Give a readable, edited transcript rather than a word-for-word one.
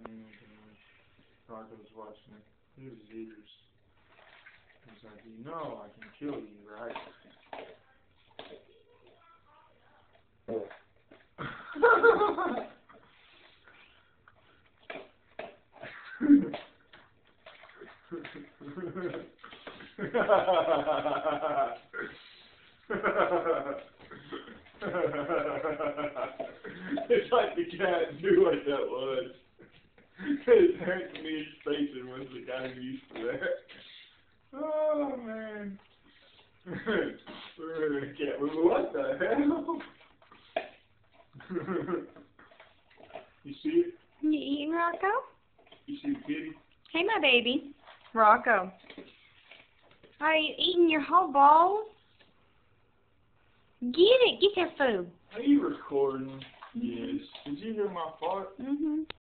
Mm-hmm. Rocco's watching it. He was his ears. He's like, you know I can kill you, right? It's like the cat knew what that was. His hands to me his face and was the guy who used to that. Oh man. Cat, what the hell? You see it? You eating, Rocco? You see the kitty? Hey, my baby. Rocco. Are you eating your whole bowl? Get it. Get your food. Are you recording? Yes. Did you hear my fart? Mm-hmm.